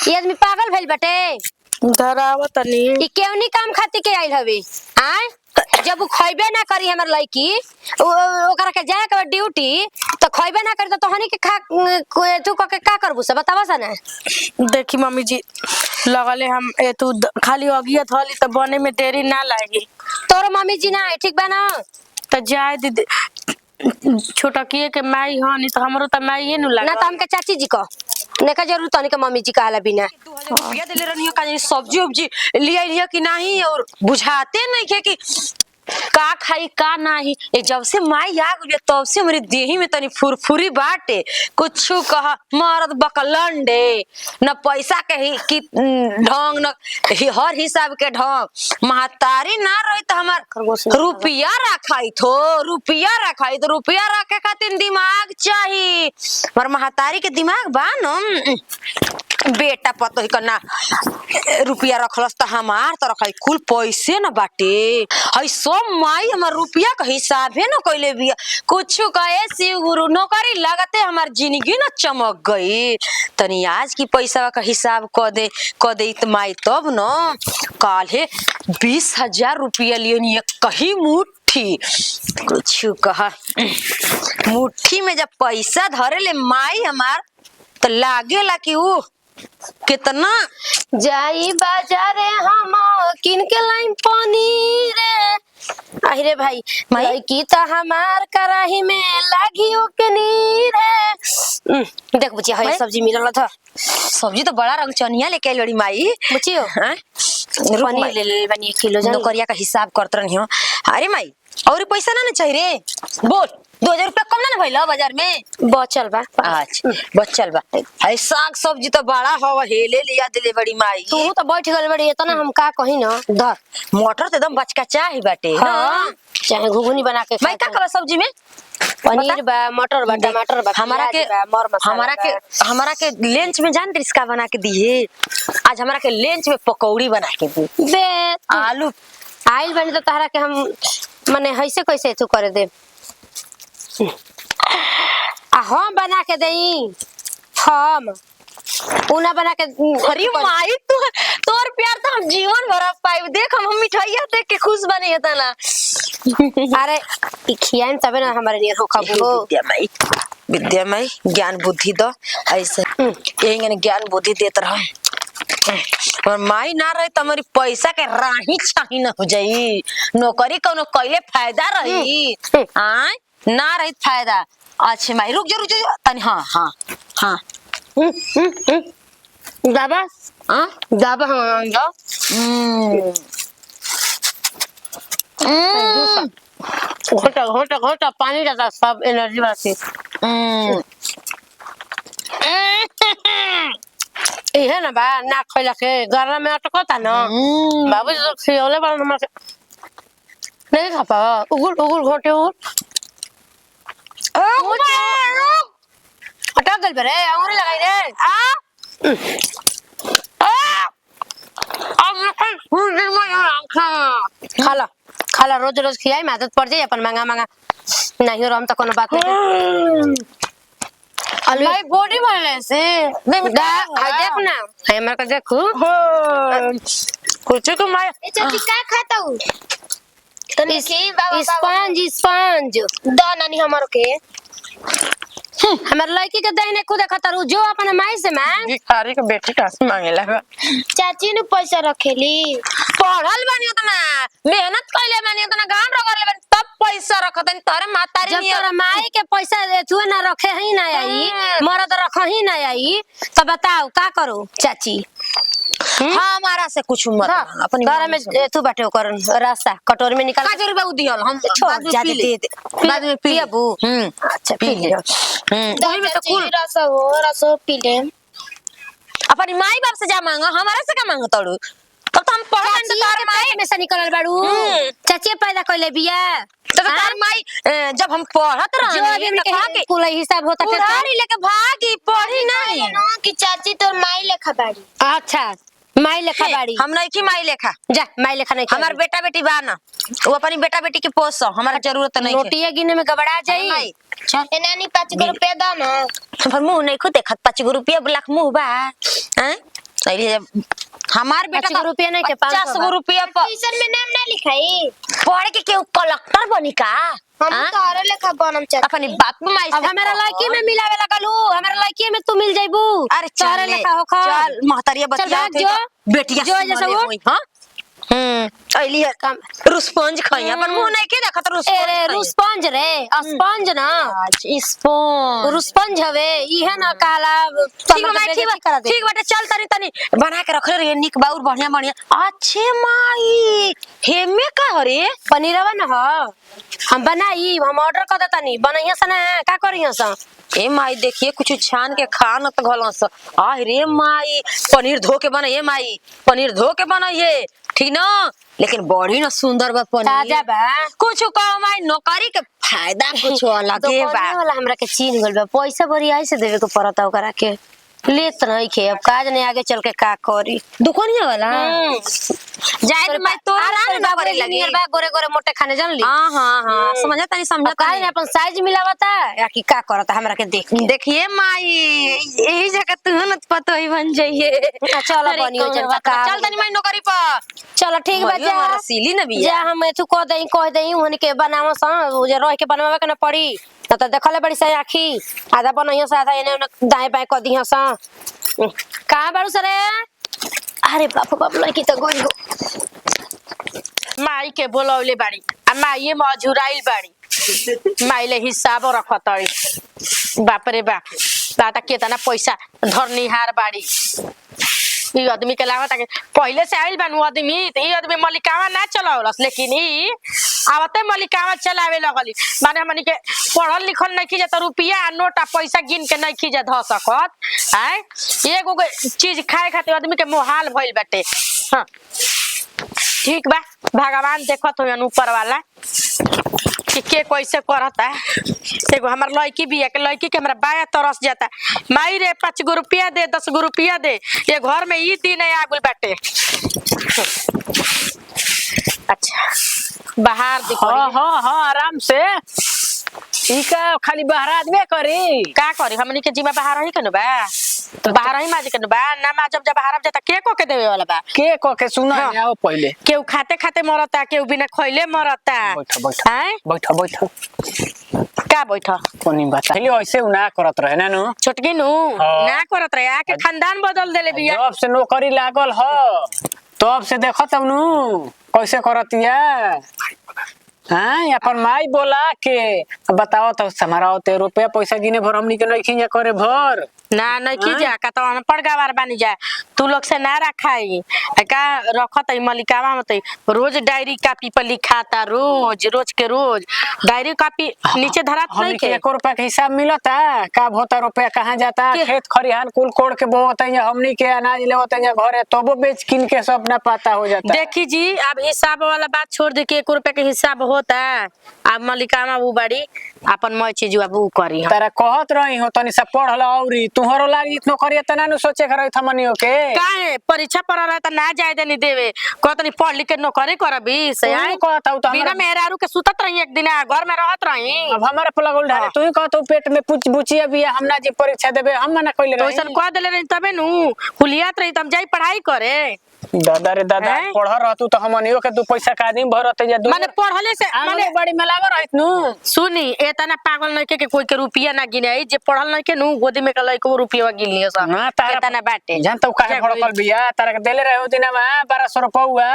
ये आदमी पागल भइल बटे। धराव तनी ई केवनी काम खातिर के आइल हवे आय। जब वो खइबे ना करी हमर लड़की ओकरा के जाए के ड्यूटी तो खइबे ना करी तो तोहनी के खा तू के का करबू से बतावा सा ना। देखी मम्मी जी लगले हम तू खाली अगियत हली तो बने में देरी ना लागी। तोर मम्मी जी ना ठीक बा ना तो जाए दीदी छोटा किए के माई हनी तो हमरो तो माई नु लागा ना तो हमके चाची जी को नेका जरूर तनी के मम्मी जी कहला बिना 2000 रुपया देले रहनी का सब्जी उब्जी लिया कि नहीं और बुझाते नहीं के कि का खाई का नहीं। ए जब से माई आ गई तब से हमारी देही में तनी फुरफुरी बाटे। कुछ कहा मरद बकलंडे न पैसा के ही कि ढंग न हर हिसाब के ढंग महतारी ना रही तो हमार रुपया रखाई तो रुपया रखे खातिर दिमाग चाहिए। हमार महतारी के दिमाग बा न बेटा पतो ही करना रुपया रखलस तो हमार तो रखाई कुल पैसे न बाटे हई सब माई हमार रुपया का हिसाब है न कइले बिया। कुछ कहे शिव गुरु नौकरी लगते हमार जिंदगी न चमक गई। तनी आज की पैसा का हिसाब क दे तो माई तब न काले 20,000 रुपया लिए कहीं मुट्ठी कुछ कहा मुट्ठी में जब पैसा धरे ले माई हमार तो लागेला कि ऊ कितना जाई बाजारे हम किन के लाइन पानी रे अरे भाई लड़की तो हमार कराही में लागी ओके नीर है। देख बुचिया है सब्जी मिलल था। सब्जी तो बड़ा रंग चनिया लेके आई लड़ी माई बुचियो हां पनीर ले ले बनी 1 किलो जान नौकरिया का हिसाब करत रहनी हो। अरे माई और पैसा ना चाहिए रे बोल 2000 रुपया कम ना भइल बाजार में बचल बा। अच्छा बचल बा है साग सब्जी तो बड़ा हवा हेले लिया दिले बड़ी माई। तू तो बैठ गल बड़ी इतना हम का कही ना धर मटर तो एकदम बचका चाही बाटे हां चाहे घुघनी बना के माई का कबा सब्जी में पनीर बा मटर बा टमाटर बा हमारा के लंच में जान रिस्का बना के दिए। आज हमारा के लंच में पकौड़ी बना के दी बे आलू आइल बनी तो तहरा के हम माने ऐसे कैसे तू करे दे हम बना के देई हम उना बना के। अरे माई तू तोर प्यार तो हम जीवन भर पाइब। देख हम मिठाइया देख के खुश बने है तना। अरे खियान तबे ना हमारे लिए हो खाबू विद्या माई ज्ञान बुद्धि दो ऐसे यही ज्ञान बुद्धि देत रह। और माई ना रहे तो हमारी पैसा के राही चाही न हो जाई। नौकरी कोनो कइले फायदा रही आय ना रही फायदा। अच्छे माई रुक जा तनी हां हां हां दाबा हां दाबा हम जा घोटा पानी जाता सब एनर्जी वासी है ना बा ना खइला के गला में अटकता ना बाबू जी तो खियोले बा नमक नहीं खा पा उगुल घोटे अटक गल बरे अंगुरी लगाई रे खाला रोज रोज खियाई आदत पड़ जाए अपन मांगा नहीं रम तो कोनो बात नहीं। भाई बॉडी बनले से देख ना हमरा का देखो कुछ को मार चाची का खाता हूं तने के बाबा स्पंज द नानी हमरो के हमर लड़की के दही ने खुद खतर जो अपन माई से मांग भिखारी के बेटी का से मांगे लगा। चाची ने पैसा रखेली पढ़ल बानी उतना मेहनत कइले बानी उतना गान रगड़ले बानी तब पैसा रखतन तोरे मातारी जब तोरा माई के पैसा तू ना रखे ही ना आई मरद रख ही ना आई तो बताओ का करो चाची। हमारा से कुछ मत अपनी घर में तू बैठे कर रास्ता कटोरी में निकाल 5 रुपया दियल हम बाद में पी अबू अच्छा पी ले दही में तो कुल रस पी ले अपनी माई बाप से जा मांगा हमारा से का मांगो तड़ू तब तो हम पढ़न तो तार माई में से निकलल बाड़ू चाची पैदा कइले बिया तो तार माई जब हम पढ़त रहनी जो के कुल हिसाब होता के गाड़ी लेके भागी पढ़ी नहीं कि चाची तोर माई लेखा बाड़ी। अच्छा माई लेखा बाड़ी हम नहीं की माई लेखा जा माई लेखा नहीं हमार बेटा बेटी बा ना वो अपनी बेटा बेटी के पोस हमारा जरूरत नहीं है। रोटियां गिने में गबड़ा जाई ए नानी 5 रुपया द ना पर मुंह नहीं खुद देखत 5 रुपया लाख मुंह बा हैं अरे हमार बेटा 5 रुपया नहीं के 50 रुपया पर ट्यूशन में नाम ना लिखाई। पढ़ के केहू कलेक्टर बनी का हम तोहरे लेखा बनम चाहते। अपनी बाप माई अब हमारा लड़की में मिलावे लगलू, हमारा लड़की में तू मिल जाइबू। अरे तोहरे चल लेखा होखा। चल महतरिया चल बतिया भाग जो। बेटिया जो जैसे वो। हां अइली काम रुस्पंज खाई अपन मुंह नहीं के देखत अरे रुस्पंज रे, स्पंज ना। स्पंज रुस्पंज हवे इहे ना कहला। ठीक बा ठीक बाटे चल तनी तनी बना के रखले रे निक बाउर बढ़िया बढ़िया। अच्छे माई हेमे का हरे पनीरवा ना ह हम बनाई, हम ऑर्डर कर देतानी बनैया से ना का करिया सा। ए माई देखिए कुछ छान के खा न त घलस आ रे माई पनीर धो के बनाइए माई पनीर धो के बनाइए ठीक ना लेकिन बड़ी ना सुंदर बा ताजा पनीर बा। कुछ कहो माई नौकरी के फायदा कुछ अलग है बा दुकाने वाला हमरा के चीन गइल बा, पैसा बड़ी आई से देवे के पड़ता ओकरा के। लेत नहीं खे, अब काज नहीं आगे चल के का करी। दुकानिया वाला जाए तो मैं तो आराम ना करे लगी बा गोरे गोरे मोटे खाने जान ली। हां समझा तनी समझा काहे ने अपन साइज मिलावता या कि का करता हमरा के देख। देखिए माई यही जगह तू न पतो ही बन जाइए चलो बनियो जन का चल तनी मैं नौकरी पर चलो ठीक बा जा रसीली न बिया जा हम एथु कह दई उहन के बनावा सा उ जे रह के बनवावे के न पड़ी न त देखले बड़ी से आखी आधा बनइयो सा आधा एने दाएं बाएं क दिहा सा। कहां बारू सरे? अरे बाप लड़की त गोई गो माई के बोलौले बाड़ी आ माई मजुराइल बाड़ी माइले हिसाब रखतड़ी। बाप रे बाप दादा केतना पैसा धरनिहार बाड़ी। ई आदमी के लागत है पहले से आइल बानू आदमी त ई आदमी मलिकावा ना चलावलस लेकिन ई आवते मलिकावा चलावे लगली। माने हमनी के पढ़ल लिखल नहीं की त रुपया आ नोट आ पैसा गिन के नहीं की ध सकत हैं। एगो चीज खाए खातिर आदमी के मोहाल भइल बाटे। हां ठीक बा भगवान देखत होयन ऊपर वाला कि के कैसे करता। एगो हमार लड़की बिया के लड़की के हमरा बाया तरस जाता माई रे 5 गो रुपया दे 10 गो रुपया दे ये घर में ई दिन आगुल बाटे। अच्छा बाहर देखो हाँ आराम से ई का खाली बाहर आदमी करी का करी हमनी के जीवा बाहर ही कनु बा तो बाहर ही माज कनु बा ना मा जब बाहर जाता के को के देवे वाला बा के को के सुना हाँ। आओ पहले केहू खाते खाते मरता केहू बिना खइले मरता। बैठो बैठो हैं बैठो बैठो का बैठो कोनी बता पहले ऐसे ना करत रहे ना नु छोटकी नु हाँ। ना करत रहे आके खानदान बदल देले बिया। जब से नौकरी लागल ह तब से देखत नु कैसे करतिया हाँ अपन माई बोला के बताओ तो हमारा 13 रुपया पैसा गिने भर हमनी के नहीं खिंजा करे भर ना नहीं की जा का तो अनपढ़ गवार बानी जा तू लोग से ना रखाई का रखत है मलिकावा मत रोज डायरी कॉपी पर लिखाता रोज रोज के रोज डायरी कॉपी नीचे धरात नहीं हमनी के के 1 रुपया के हिसाब मिलता का होता रुपया कहाँ जाता खेत खरिहान कुल कोड़ के बोत है हमनी के अनाज लेवत है घरे तबो बेच किन के सब ना पता हो जाता। देखी जी अब हिसाब वाला बात छोड़ दे के 1 रुपया के हिसाब होता अब मलिकावा वो बड़ी अपन मैं चीज अब ऊ करी हम तारा कहत रही हो तनी सब पढ़ल औरी तुहरो लागी इतनो करिए तना नु सोचे करई थमनियो के काहे परीक्षा पर रहा त ना जाय देनी देवे कहतनी पढ़ लिख के नौकरी करबी से तू आई कहत हऊ त बिना हमरा मेहरारू के सुतत रही एक दिन घर में रहत रही अब हमारे पे लगल ढारे हाँ। तू ही कहत हऊ पेट में कुछ बुचिया बिया हम ना जी परीक्षा देबे हम मना कइले तो रही ऐसा कह देले रही तबे नु हुलियात रही तब जाई पढ़ाई करे। दादा रे दादा हैं? पढ़ रहतू त हमनियो के 2 पैसा का दिन भरत जा दू माने पढ़ले से माने माने बड़ी मलावर रहित नु सुनी एतना पागल नहीं के कोई के रुपया ना गिने जे पढ़ल नहीं के नु गोदी में कलई को रुपया गिन लियो सा ना तारा एतना बाटे जान तो काहे भड़कल बिया तारा के देले रहे हो दिनमा 1200 रुपया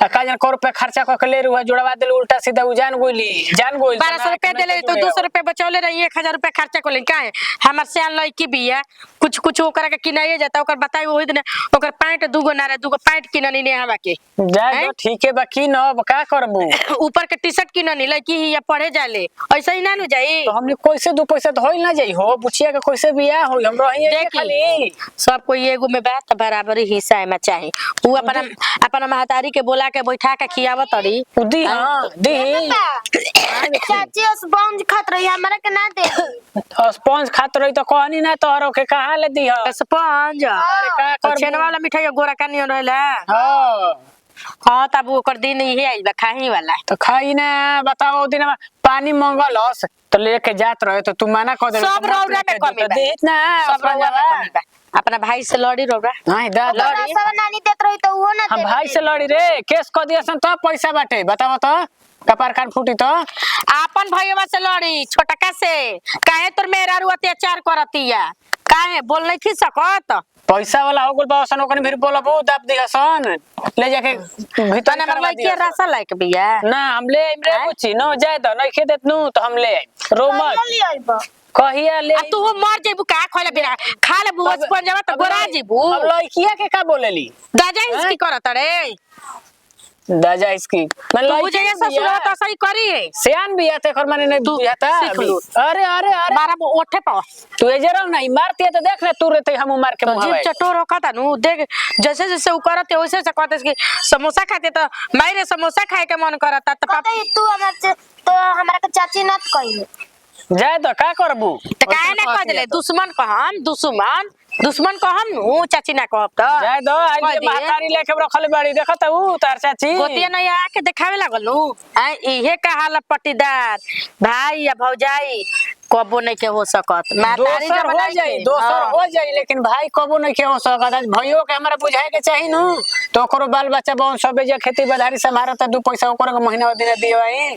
आ का जन को रुपया खर्चा क के ले रुआ जुड़वा देल उल्टा सीधा उ जान गोइली 1200 रुपया देले तो 200 रुपया बचौले रही 1000 रुपया खर्चा को ले काहे हमर से लड़की बिया कुछ ओकरा के किनाइए जाता ओकर बताई ओही दिन ओकर पैंट दूगो ना रे दूगो पैंट किननी ने हवा के जाए तो ठीक है बाकी न अब का करबू ऊपर के टी शर्ट किननी लड़की ही या पढ़े जाले ऐसा ही ना नु जाई तो हमने कैसे 2 पैसा तो होइल ना जाई हो बुचिया के कैसे बिया होई हम रही है देखी। खाली सब कोई एगो में बात बराबरी हिस्सा में चाहे उ अपन महतारी के बोला के बैठा के खियावत तड़ी दी हां दी चाची उस बॉन्ज खात रही हमरा के ना दे। स्पंज खात रही तो कहनी ना तोहरो के कहा ले दी हां स्पंज अरे का तो करबू छेन वाला मिठाई गोरा कानियो रहला हां हां तब ओकर दिन ही आइल बा खाही वाला तो खाई ना बताओ दिन में पानी मंगल हस तो लेके जात रहे तो तू मना कर दे सब रौरा में कमी बा देत ना सब रौरा में कमी बा अपना भाई से लड़ी रोबा हां दादा तोरा सब नानी देत रही तो वो ना हम दे भाई से लड़ी रे केस क दियासन तो पैसा बाटे बताओ तो कपार कान फूटी तो आपन भैया से लड़ी छोटका से काहे तोर मेरा रु अत्याचार करतिया काहे बोल नहीं थी सकत पैसा वाला हो गेल बासन ओकनी फिर बोलबो दाब दियासन ले जाके भीतर तने करवा लड़की दिया रसा लायक बिया ना हम ले आइम रे कुछ न जाए तो नहीं खे देत नु तो हम ले आइम रो मत ले आइबा कहिया ले आ तू मर जेबू का खोले बिना खा ले बुआ बन जावा त गोरा जेबू अब लड़किया के का बोलेली दादा इसकी करत रे दादा इसकी मैं तू जे ससुर त सही करी है सियान बिया ते कर माने नहीं तू बुझाता सीख लो। अरे अरे अरे मारा ओठे पा तू ए जरा नहीं मारती है तो देख ले तू रहते हम मार के तो मुंह जीव हवाई चटोर होता नु देख जैसे जैसे उ करते वैसे से कहते कि समोसा खाते तो मारे समोसा खाए के मन करता त पापा कहते तू तो हमारा के चाची ना कही जाए तो का करबू त काहे ना कह देले दुश्मन दुश्मन कहम नु चाची ना कहब त जाए दो आज कह ये दिए। महतारी लेके रखल बाड़ी देखत हूं तार चाची गोतिया नहीं आके देखावे लागल नु आ इहे कहाला पट्टीदार भाई या भौजाई कबो नहीं के हो सकत मातारी दोसर जब हो नहीं जाई के, दोसर हाँ। हो जाई लेकिन भाई कबो नहीं के हो सकत आज भइयो के हमरा बुझाए के चाही नु तो ओकरो बाल बच्चा बहु सबे जे खेती बाड़ी संभारत त 2 पैसा ओकरो के महीना दिन दिवाई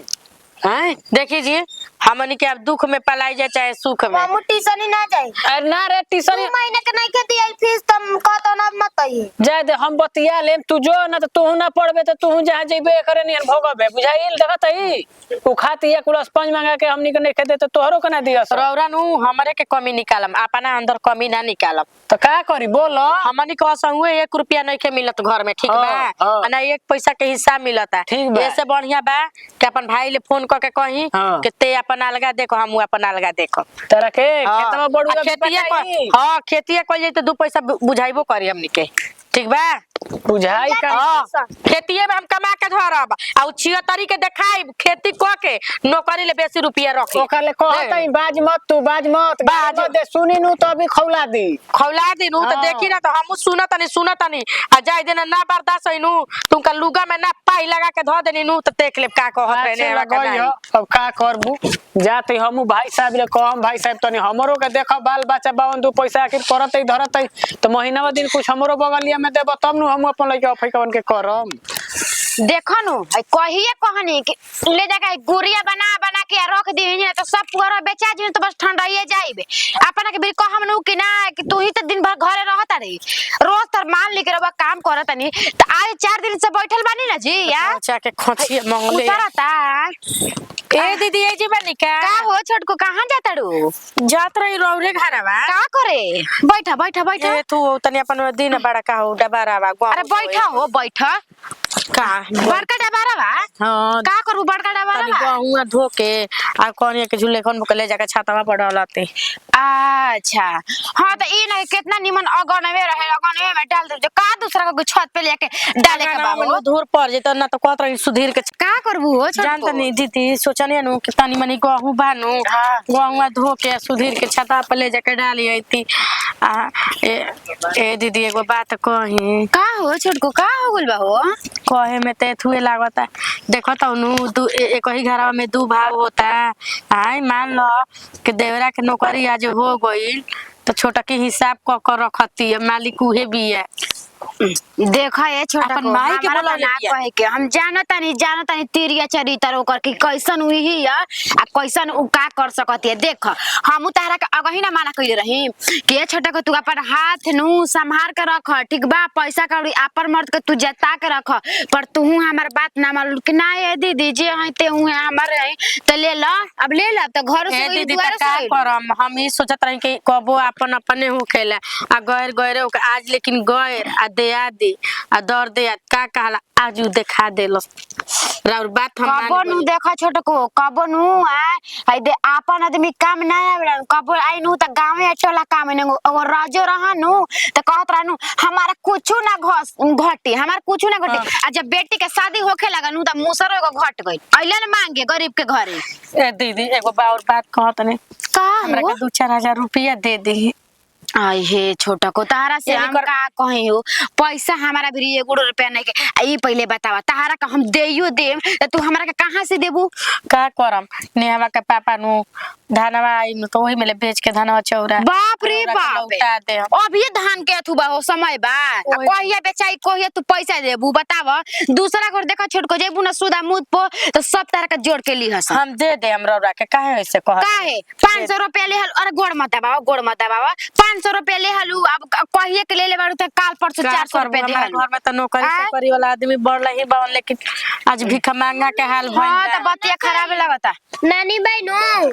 हैं देखी जी हमनी के अब दुख में पलाई जाए चाहे सुख में हम ट्यूशन ही ना जाई अरे ना रे 2 टीशन महीने के नहीं खेती आई फीस तुम कहतो ना मत आई जाए दे हम बतिया लेम तू जो ना तो तू ना पढ़बे तो तू जहां जइबे करे नियन भोगबे बुझाइल देखत हई उ खाती है कुलस 5 मांगा के हमनी के नहीं खेते तो तोहरो के ना दियस रौरा नु हमरे के कमी निकालम अपना अंदर कमी ना निकालम तो का करी बोल हमनी के असंगे 1 रुपया नहीं के मिलत घर में ठीक हाँ, बा हाँ। ना 1 पैसा के हिस्सा मिलता ठीक बा। ऐसे बढ़िया बा कि अपन भाई ले फोन करके कही हाँ। कि ते अपन अलगा देखो हम अपन अलगा देखो तेरा के हाँ। खेतवा बड़ुआ आ हाँ खेतिया कइल जाई त 2 पैसा बुझाइबो करी हमनी के ठीक बा बुझाई का हाँ खेतिए में हम कमा के धरब आ उ 76 के देखाई खेती क के नौकरी ले बेसी रुपया रखी ओकर ले कहतई बाज मत तू बाज मत बाज। मत दे सुनी नु तो अभी खौला दी खौला दिनु त हाँ। देखी ना त हम सुनतनी आ जाय देना ना बर्दाश्त हैनु तुमका लुगा में ना पाई लगा के ध देनी नु त देख ले का कहत रहने अच्छे हवा का लगई नहीं। हो अब का करबू जाते हमू भाई साहब ले कहम भाई साहब तनी हमरो के देख बाल बच्चा बावन 2 पैसा आखिर करतई धरतई तो महीना दिन कुछ हमरो बगलिया में देब तब नु हम अपन लइका फैकवन के करम देखो नु कहिए कहनी कि ले जाके गुड़िया बना बना के रख दी तो सब पूरा बेचा जी तो बस ठंडाइए जाइबे अपना के भी कहम नु कि ना कि तू ही तो दिन भर घरे रहता रही रोज तर मान लेके रबा काम करत नहीं तो आज 4 दिन से बैठल बानी ना जी यार अच्छा के खोचिए मंगले उतरता ए दीदी ए जी बनी का का हो छोटको कहां जाता रू जात रही रौरे घरवा का करे बैठा बैठा बैठा ए तू तनी अपन दिन बड़ा का हो डबारावा अरे बैठा हो बैठा का बड़का डबारा बा हां का करू बड़का डबारा तनी बा गहुआ धो के आ कोनिया के झूले खन ले जाके छातावा पर डालते अच्छा हाँ तो ई नहीं कितना निमन अगनवे रहे अगनवे में डाल दे का दूसरा को छत पे लेके डाले के बाबू धूर पर जेत ना तो कहत रही सुधीर के का करबू हो जानत नहीं दीदी सोचने नु कि तनी मनी गहूं बानू हाँ। गहुआ धो के सुधीर के छता पर ले जाके डाली आईती आ ए दीदी एगो बात कही का हो छोटको का हो गइल बा हो कहे में ते थुए लागता देखो तो नु एक ही घरवा में 2 भाव होता आई मान लो कि देवरा के नौकरी आज हो गई तो छोटा के हिसाब क कर रखती है मालिक उहे भी है देखा ये छोटा अपन को माई के हमारा बोला तो ना लेतिया। कहे के हम जानतानी तिरिया चरित्र ओकर की कैसन हुई है आ कैसन उ का कर सकती है देख हम तारा के अगही ना माना कइले रही कि ये छोटा को तू अपन हाथ नु संभाल के रख ठीक बा पैसा कौड़ी आपन मर्द के तू जता के रख पर तू हमार बात ना मान कि ना ये दीदी जे है ते हूं हमारे है तो ले ला अब ले ला तो घर से ए गइल, दीदी दुआरे त का से गइल। करम हम ई सोचत रही कि कबो अपन अपने हो खेला आ गैर आज लेकिन गैर आ दया दी आ दर दया का कहला आज उ देखा देलो राउर बात हम कबो नु देखा छोट को कबो नु आई दे आपन आदमी काम ना आवेला कबो आई नु त गांवे टोला काम ने और राजो रहनु त कहत रहनु हमारा कुछु ना घटी हमार कुछु ना घटी आ जब बेटी के शादी होखे लगा नु त मुसरो एगो घट गइल अइले ना मांगे गरीब के घरे ए दीदी एगो बात कहत ने का हमरा हो के 2-4 हजार रुपया दे दी आई हे छोटा को तारा से यही हम कर- का कहे हो पैसा हमारा भी 1 रुपया नहीं के ई पहले बतावा तारा का हम देइयो देम त तू हमरा के कहां से देबू का करम नेहवा के पापा नु धानवा आई नु तो वही में ले बेच के धानवा चौरा बाप रे चौरा के बाप लौटा दे हम। अब ये धान के अथुबा हो समय बा ओए। कहिया बेचाई कहिया तू पैसा देबू बताव दूसरा घर देखा छोट को जेबू ना सुदा मुद पो तो सब तारा के जोड़ के लीहस हम दे दे हम रौरा के काहे ऐसे कह काहे 500 रुपया ले हल अरे गोड़ मत बाबा 500 रुपया ले हलू अब कहिए के ले बारू तो काल परसों 400 रुपया दे हलू घर में तो नौकरी आय? चाकरी वाला आदमी बढ़ ही बावन लेकिन आज भिख मांगा के हाल हां भइल तो बतिया खराब लगता नानी भाई नो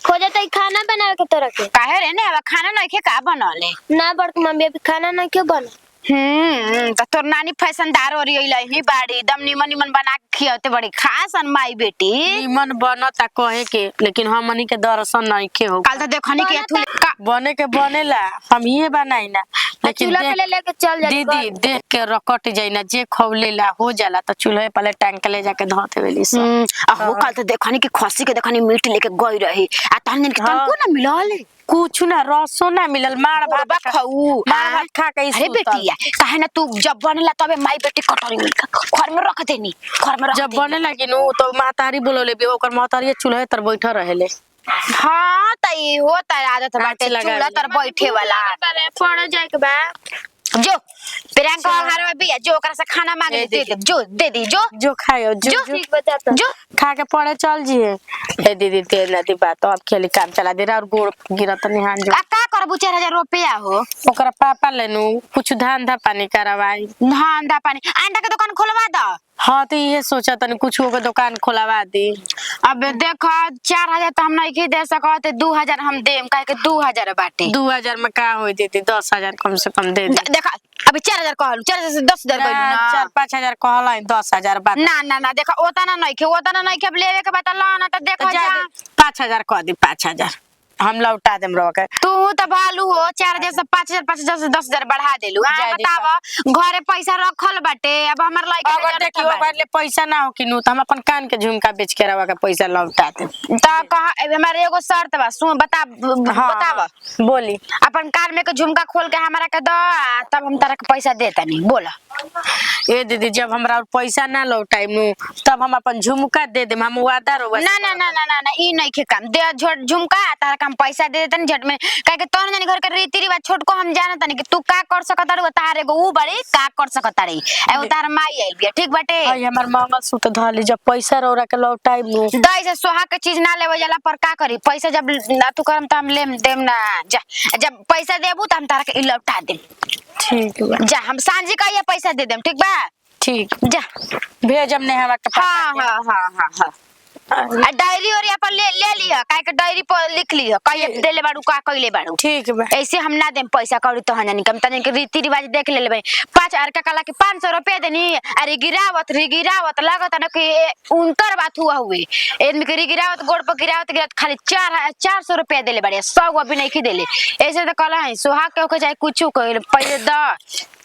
खोजे तो खाना बनावे के तरह के काहे रे ने अब खाना नहीं खे का बनले ना बड़क मम्मी अभी खाना ना क्यों बना तो तोर नानी फैशनदार हो रही है बाड़ी एकदम निमन निमन बना के खियाते बड़ी खास अन माई बेटी निमन बनता कहे के लेकिन हमनी के दर्शन नहीं के हो कल तो देखनी के तू बने के बनेला हम ही बनाई ना लेकिन चूल्हा पे लेके चल जा दीदी देख के रकट जाई ना जे खौलेला हो जाला तो चूल्हे पहले टांग के ले जाके धोते वेली सब अहो कल तो देखनी के खसी के देखनी मीट लेके गई रही आ तहन के तन को ना मिलल कुछ ना रसो ना मिलल मार बाबा भात खाऊ मार भात खा के अरे बेटिया काहे ना तू जब बनेला तबे माई बेटी कटोरी में घर में रख देनी घर में रख जब बने लगी नु तो महतारी बोलोले बे ओकर महतारी चूल्हे तर बैठा रहेले हां त ई होता आदत बाटे आँच लगा चूल्हा लिया। तर बैठे वाला पड़ जाए के बा जो प्रियंका घर में भी है जो ओकरा से खाना मांगे दे दे जो दे दी जो खायो जो ठीक बताता जो खा के पड़े चल जिए ए दीदी तेल ना दी बात अब खेली काम चला दे रहा और गोड़ गिरत निहान जो का करबू 4000 रुपया हो ओकरा पापा लेनु कुछ धान धा पानी करवाई धान दा पानी अंडा के दुकान खोलवा द हाँ तो ये सोचा तनी कुछ के दुकान खोलवा दी अब देखो 4000 तो हम नहीं के दे सकते 2000 हम देम काहे के 2000 बाटे 2000 में का होई देती 10,000 कम से कम दे दे देखा अभी 4000 कहलू 4000 से 10000 कहलू ना 4-5 हजार कहला 10,000 बात ना देखा ओतना नहीं के अब लेवे के बता ला ना तो देखो जा 5,000 कह दी 5,000 हम लौटा देम रोके तू तो भालू हो 4000 से 5000 से 10,000 बढ़ा देलू हां जाय दी बताव घरे पैसा रखल बाटे अब हमर लइका अगर देखियो अगर ले पैसा ना हो किनु तो हम अपन कान के झुमका बेच के रवा के पैसा लौटा दे त कहा हमारे एगो शर्त बा सुन बताव बोली अपन कार में के झुमका खोल के हमरा के द तब हम तारा के पैसा दे तनी बोल ए दीदी जब हमरा पैसा ना लौटाइम नु तब हम अपन झुमका दे देम हम वादा रो ना ई नहीं के काम दे झुमका तारा के हम पैसा दे देतनी झट में काहे के तोर जानी घर के रीति रिवाज छोट को हम जानत नहीं कि तू का कर सकत रे तारे गो ऊ बड़ी का कर सकत रे ए तार माई आइल बिया ठीक बाटे आई हमर मंगलसूत्र धली जब पैसा रौरा के लौटाइम नु दई से सोहा के चीज ना लेवे जाला पर का करी पैसा जब ना तू करम त हम लेम देम ना जा जब पैसा देबू त हम तारा के ई लौटा देम ठीक बा जा हम सांझी का ये पैसा दे देम ठीक बा ठीक जा भेजम ने हवा के हाँ डायरी और यहाँ पर ले लिया काहे के डायरी पर लिख लिया कहिए देले बाड़ू का कइले बाड़ू ठीक बा ऐसे हम ना देम पैसा कौड़ी तो हन कम तने के रीति रिवाज देख ले लेबे 5 आर का कला के 500 रुपया देनी अरे गिरावत लागत न कि उनकर बात हुआ हुए आदमी के गिरावत गोड़ पर गिरावत खाली 400 रुपया देले बाड़े 100 अभी नहीं की देले ऐसे तो कला है सुहाग के हो जाए कुछ कइले पहले द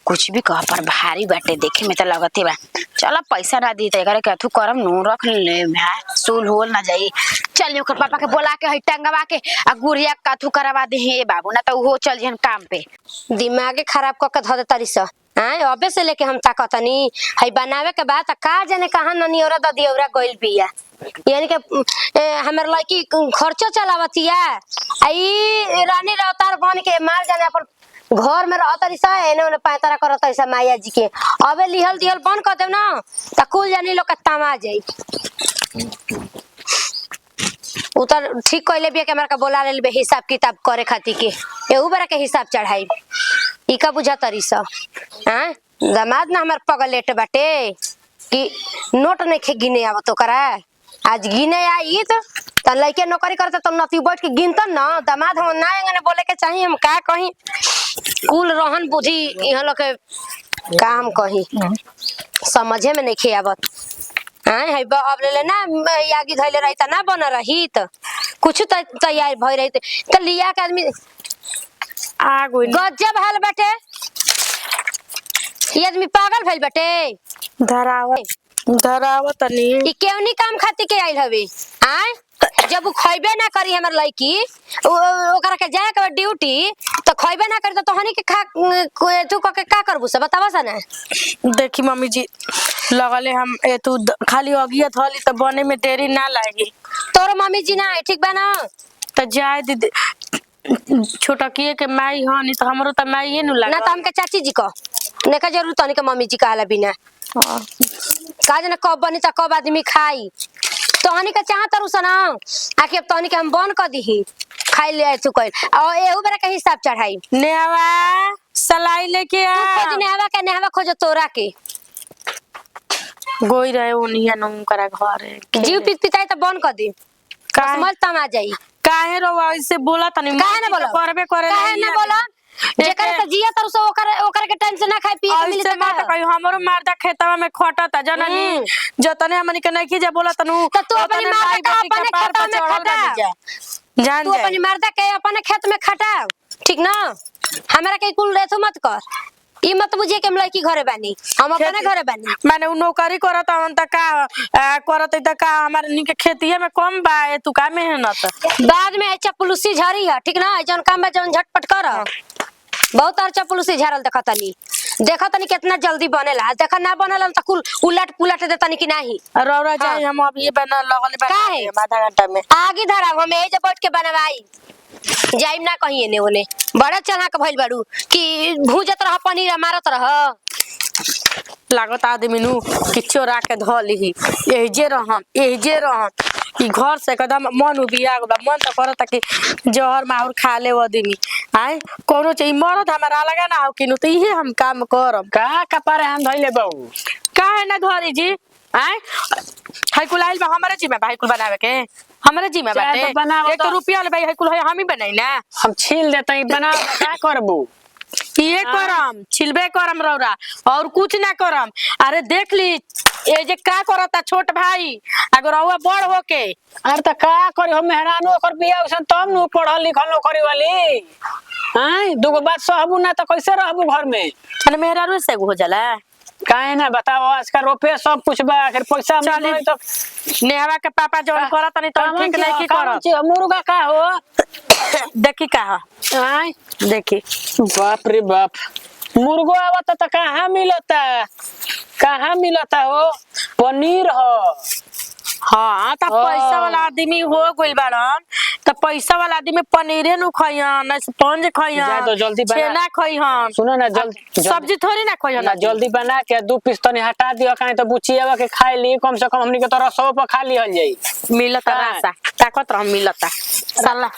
कुछ भी कह पर भारी बाटे देखे में तो लगते बा चलो पैसा ना दी त के अथु करम नु रख ले मैं सूल होल ना जाई चल ओकर पापा के बोला के हई टंगवा के आ गुड़िया का अथु करवा दे हे बाबू ना तो वो चल जन काम पे दिमागे खराब क के ध दे तरी स हां अबे से लेके हम ताकतनी हई बनावे के बाद का जाने कहां ननी औरा ददी औरा गइल बिया यानी के हमर लड़की खर्चो चलावतिया आई रानी रवतार बन के मार जाने अपन घर में रहतरी सा एने ओने पैतरा करतरी सा माया जी के अबे लिहल दिहल बंद कर देव ना त कुल जानी लोग के तमा जाई उतर ठीक कइले बिया के हमरा के बोला ले हिसाब किताब करे खातिर के एहू बरा के हिसाब चढ़ाई ई का बुझा तरी सा हां दामाद ना हमर पगलेट बाटे कि नोट नहीं खे गिने आवत ओकरा आज गिने आई त लइके नौकरी करता तो नती बैठ के गिनतन ना दामाद हम ना एंगने बोले के चाहिए हम का कहीं कुल रहन बुद्धि यहाँ लोग के का हम कही समझे में नहीं खियावत हां है अब ले ना यागी धइले रही त ना बन रही त कुछ तैयार भई रही त लिया के आदमी आ गई गजब हाल बाटे ये आदमी पागल भइल बाटे धरावत तनी ई केवनी काम खातिर के आइल हवे आय जब उ खइबे ना करी हमर लड़की ओकरा के जाए के ड्यूटी तो खइबे ना करी तो तोहनी के खा तू के का करबू से बतावा सा ना। देखी मम्मी जी लगले हम तू खाली अगिया थली तो बने में देरी ना लागी। तोर मम्मी जी ना है ठीक बा ना। तो जाए दीदी छोटकिए के माई हनी तो हमरो तो माई नु ना लगा तो हमके चाची जी को नेका जरूर तोहनी के मम्मी जी कहला बिना का जना कब बनी त कब आदमी खाई तोहनी के चाहत रु सना आके अब तोहनी के हम बन कर दीही खाई ले तू कइल और एहू बेरा के हिसाब चढ़ाई नेहवा सलाई लेके आ खोज नेहवा खोज तोरा के गोई रहे ओनिया नु करा घर है जीव पिताई त बन कर दी काहे? समझ तम आ जाई काहे रो ऐसे बोला तनी काहे ना बोला करबे करे काहे ना बोला जेकर से जिया तर से ओकर के टेंशन ना खाई पिए के मिली ऐसे मत कहियो हमरो मारदा खेतवा में खटता जननी जतने हमनी के नहीं जे बोला तनु त तू अपनी मारदा का अपने खेत में खटा जान तू अपनी मारदा के अपने खेत में खटा ठीक ना हमरा के कुल रेथो मत कर ई मत बुझे के हम लड़की घरे बानी हम अपने घरे बानी माने उ नौकरी करत हन त का करत त का हमार नी के खेतिया में कम बा तू का मेहनत बाद में चपलुसी झरी है ठीक ना जौन काम में जौन झटपट कर बहुत और चपलुसी झरल देखतनी कितना जल्दी बनेला देखा ना बनेला त कुल उलट पुलट देतनी कि नाही रौरा जाई हम अब ये बना लगल बा काहे? आधा घंटा में आगे धरा हम ए जे बैठ के बनवाई जाइम ना कहीं ने ओने बड़ा चढ़ा के भइल बाड़ू कि भूजत रह पनीर मारत रह लागत आदमी नु किछो राख के ध लीही एजे रहम ई घर से एकदम मन उबिया गबा मन त करता कि जहर माहुर खा ले आदमी आय कोनो चीज मरद हमारा लगा ना हो किनु त इहे हम काम करब का कपारे हम धइले बाऊ काहे ना धरी जी आय हाइकुल आइल बा हमारे जी में हाइकुल बनावे के हमारे जी में चाहे बाटे तो बनावो एक तो। रुपया ले भाई हाइकुल हम ही बनाई ना हम छील देते बना का करबू ये करम छिलबे करम रौरा और कुछ ना करम अरे देख ली ये जे का करता छोट भाई अगर रौआ बड़ होके अरे त का करी हम मेहरानो ओकर बियाह उसन तब नु पढ़ल लिखल नौकरी वाली हैं दुगो बात सहबू ना त कैसे रहबू घर में अरे मेरा रोज से हो जाला काहे ना बताओ आज का रुपया सब कुछ बा आखिर पैसा चली। मिले तो नेहवा के पापा जौन करत नहीं तो ठीक नहीं की करत मुर्गा का हो देखी का आय देखी बाप रे बाप मुर्गो आवता त कहाँ मिलता हो पनीर हो हाँ त पैसा वाला आदमी हो गइल बाड़न त पैसा वाला आदमी पनीरे नु खइहन स्पंज खइहन जा तो जल्दी बना। छेना खइहन सुनो ना जल्दी सब्जी थोड़ी ना खइहन ना जल्दी बना के 2 पीस तनी हटा दियो काहे तो बुचियावा के खाए ली कम से कम हमनी के तो रसो पर खा लिहल जाई मिलता हाँ। रासा ताकत रह मिलता साला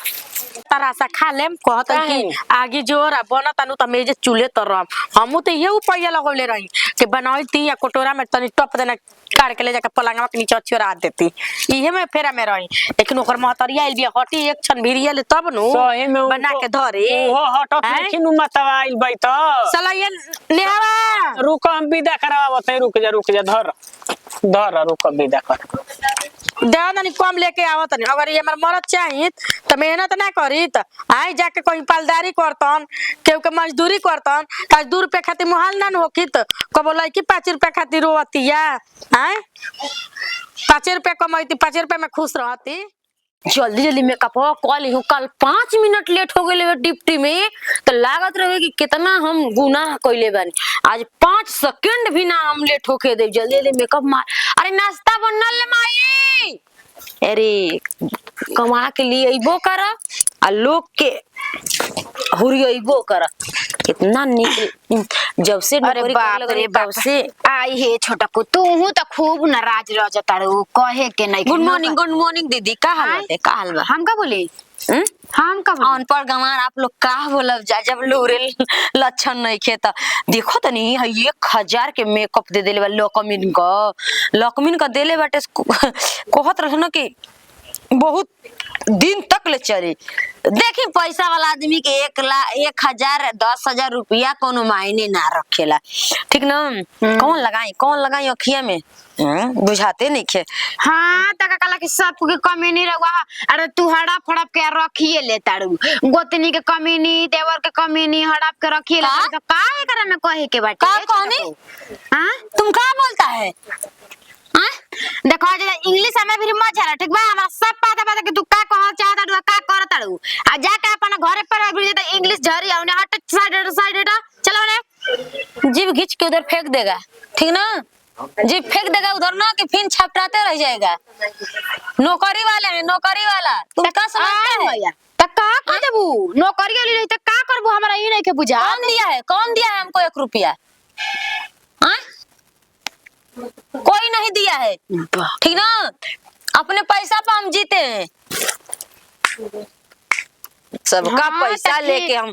तरासा खा लेम कहत कि आगे जोरा बनता नु त मेजे चूल्हे तर हमू त ये उपाय लगौले रही कि बनाई ती या कटोरा में तनी टप देना काट के ले जाके पलंगवा के नीचे छोरा देती इहे में फेरा में रही लेकिन ओकर महतरिया आइल बिया हटी एक क्षण भिरिया ले तब नु सही में बना के धरे ओहो हटत हैं? लेकिन मतवा आइल बई तो साला ये नेहवा रुक हम विदा करावत है रुक जा धर रुक विदा कर देवदानी कम लेके आवत नहीं अगर ये हमार मरद चाहिए तो मेहनत ना करी त आई जाके कहीं पालदारी करतन केहू के मजदूरी करतन आज 2 रुपया खातिर मुहाल ना होकी त कबो लड़की 5 रुपया खातिर रोवतिया आय 5 रुपया कमाईती 5 रुपया में खुश रहती जल्दी जल्दी मेकअप कॉल हूँ कल 5 मिनट लेट हो गए डिप्टी में तो लागत रहे कि कितना हम गुनाह कैले बानी आज 5 सेकंड भी ना हम लेट होके दे जल्दी जल्दी मेकअप मार अरे नाश्ता बनल ले माई अरे कमा के लिए अइबो कर आ लोग के हुरी अइबो कर कितना निक जब से अरे नौकरी बाप करे रे लगे, बाप तब से आई हे छोटा को तू हूं तो खूब नाराज रह जताड़ू कहे के नहीं गुड मॉर्निंग दीदी का हाल है का हाल बा हम का बोले हम का बोले अनपढ़ गंवार आप लोग का बोलब जा जब लोरे लक्षण नहीं खे त देखो त नहीं है 1000 के मेकअप दे देले बा लकमिन का देले बाटे कहत रह न कि बहुत दिन तक ले चली देखी पैसा वाला आदमी के 1,000 10,000 रुपया कोनो मायने ना रखेला ठीक ना कौन लगाई अखिया में बुझाते नहीं खे हाँ तका कला के सब के कमी नहीं रहुआ अरे तू हड़प फड़प के रखिए ले ताड़ू गोतनी के कमी नहीं देवर के कमी नहीं हड़प के रखिए ले का? तो काहे करे में कहे के बाटे का कहनी? हां तुम क्या बोलता है देखो जे इंग्लिश हमें भी मत झाला ठीक बा हमरा सब पता कि तू का कह चाहता तू का करत ताड़ू आ जाके अपन घरे पर भी जे इंग्लिश झरी आउने हट साइड चलो ने जीभ घींच के उधर फेंक देगा, ठीक ना? जीभ फेंक देगा उधर ना कि फिर छपटाते रह जाएगा। नौकरी वाले हैं, नौकरी वाला तुम का समझते हैं? त का कर देबू नौकरी वाली रही त का करबू हमरा ई नहीं के बुझा। कौन दिया है हमको 1 रुपया? हाँ? कोई नहीं दिया है, ठीक ना? अपने पैसा पे हम जीते हैं, सबका पैसा लेके हम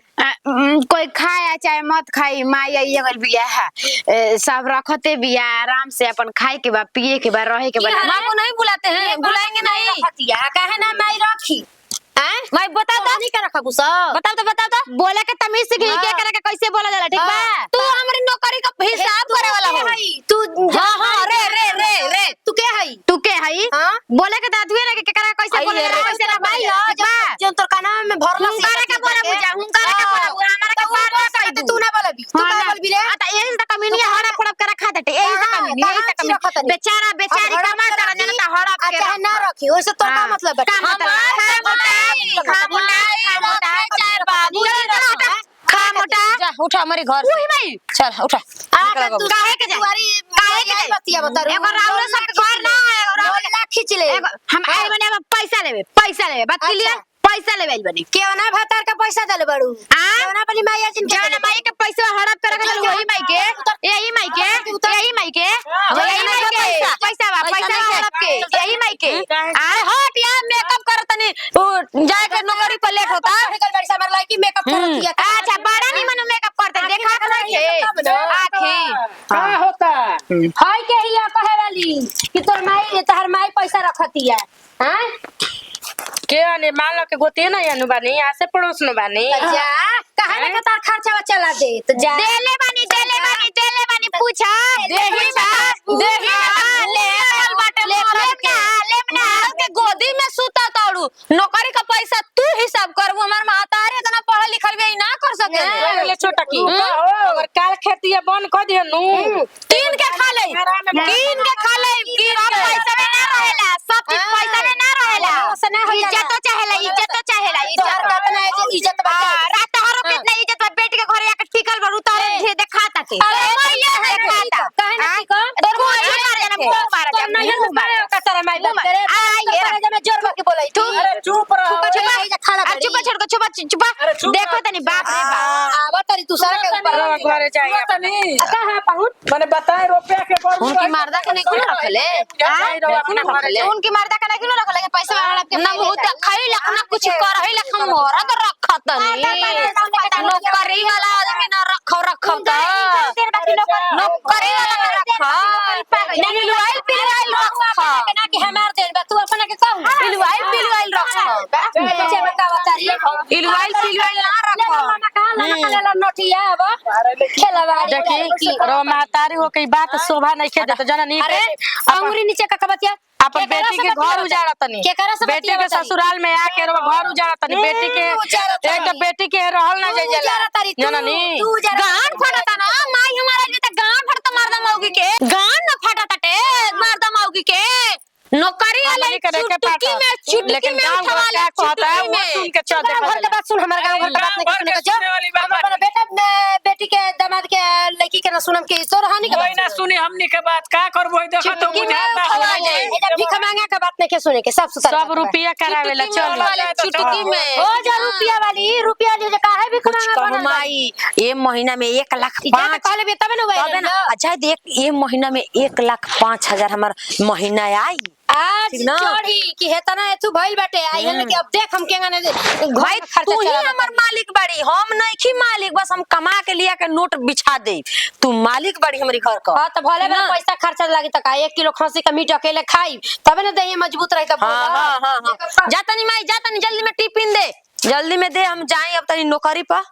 कोई खाया चाहे मत खाई माई आई अगल बिया है सब रखते बिया आराम से अपन खाए के बाद पिए के बाद रहे के बाद। माँ को नहीं बुलाते हैं, बुलाएंगे नहीं। काहे ना माई रखी मैं बता दो नहीं कर रखा सब बता दो बोले के तमीज सीख ली के करे के कैसे बोला जाला ठीक बा। तू हमारी नौकरी का हिसाब करे वाला हो। तू हाँ रे तू के हई तू के हई हाँ? बोले के दादुए ने के करे कैसे बोले कैसे ना भाई जो तोर काना में भरला हम करे के बोला बुझा हम करे के बोला हमारा के बार ना कह दू तू ना बोलबी तू का बोलबी रे त यही त कमीनी हड़ा फड़प करे खा देते यही त कमीनी यही त कमीनी बेचारा बेचारी कमा कर ने त हड़प के अच्छा ना रखी ओसे तोर का मतलब है का मतलब खा मोटा जा उठा हमारे घर से। चल उठा तू काहे के जाई बतिया बता रे एगो राउरे सब के घर ना है राउरे खींच ले हम आए बने पैसा लेबे बात क्लियर पैसा लेबे बने केवना भातार का पैसा दले बड़ू केवना बनी माई जिन के केवना माई के पैसा हड़प कर के वही माई के यही माई के पैसा हड़प के यही माई के अरे हट यार मेकअप कर तनी जाए के नौकरी पर लेट होता निकल बड़ी समर लाइक मेकअप करती है अच्छा बड़ा नहीं मनो मेकअप करते देखा के आखी का होता हाय के हिया कहे वाली कि तोहर माई पैसा रखती है हां के आने मान लो के गोती ना यानु बानी यहाँ से पड़ोस न बानी जा कहा ना तार खर्चा चला दे तो जा देले बानी पूछा देही लेमना के गोदी में सूता ताड़ू नौकरी का पैसा तू हिसाब कर वो हमार महतारी इतना पढ़ा लिखल भी ना कर सके ले छोटा की अगर काल खेती बंद कर दियो नु तीन के खा ले की पैसा में ना रहेला सब चीज पैसा में ना रहेला इज्जत तो चाहेला तोहर कहत ना इज्जत बा रात हरो कितना इज्जत बा बेटी के घरे आके टिकल बा उतारे धे देखाता के अरे मैया है देखाता कहे ना की को तोर मुंह मार जाना मुंह मार तो जाना नहीं मारे का तेरा माई बाप करे ये जब मैं जोर के बोलाई तू अरे चुप रहो चुप देखो तनी बाप रे बाप आवा तरी तू सारा के ऊपर घरे जाए तनी कहां पहुंच मैंने बताए रुपया के पर उनकी मर्दा के नहीं क्यों रखले उनकी मर्दा का नहीं रखले पैसा वाला के ना बहुत खाई लखना कुछ कर है लखन मोरा तो रखत नहीं नौकरी वाला आदमी ना रखो त नौकरी वाला ना रखो नहीं लुआइल पिलवाइल रखो ना कि हमार देन बा तू अपना के कहू पिलवाइल रखो बच्चे बतावा तारी पिलवाइल ना रखो नोटिया अब खेलवाड़ी देखी रो महतारी हो कई बात शोभा नहीं खे देत जना नहीं अरे अंगुरी नीचे का कबतिया अपन बेटी के घर उजाड़ा तनी बेटी के ससुराल में आके रो घर उजाड़ा तनी बेटी के एक तो बेटी के रहल ना जाई जाला जना नहीं गान फटता ना माई हमारा भी त गान फटता मर्दा मौगी के गान न फटता टे मर्दा मौगी के नौकरी वाले चुटकी में उठवा ले कहता है वो सुन के चल घर के बात सुन हमारे गांव घर के बात नहीं सुने के हम अपना बेटी के दामाद के लड़की के ना सुनम के तोर हानि के कोई ना सुनी हमनी के बात का करबो देखो तो बुझाता हो एजा भीख मांगा के बात नहीं के सुने के सब सुतर सब रुपया करावेला चल चुटकी में हो जा रुपया ले जे काहे भीख मांगा बनल माई ये महीना में 1,05,000 कहले बे तबे न तबे ना अच्छा देख ये महीना में 1,05,000 हमार महीना आई आज चढ़ी कि हेतना तू भइल बाटे आई हन कि अब देख हम केंगा ने भाई तू ही हमर मालिक बड़ी हम नहीं की मालिक बस हम कमा के लिया के नोट बिछा दे तू मालिक बड़ी हमारी घर का हां तो भले में पैसा खर्चा लागी त का 1 किलो खसी का मीट अकेले खाई तबे न देही मजबूत रही तब हां जातनी माई जातनी जल्दी में टिफिन दे जल्दी में दे हम जाए अब तनी नौकरी पर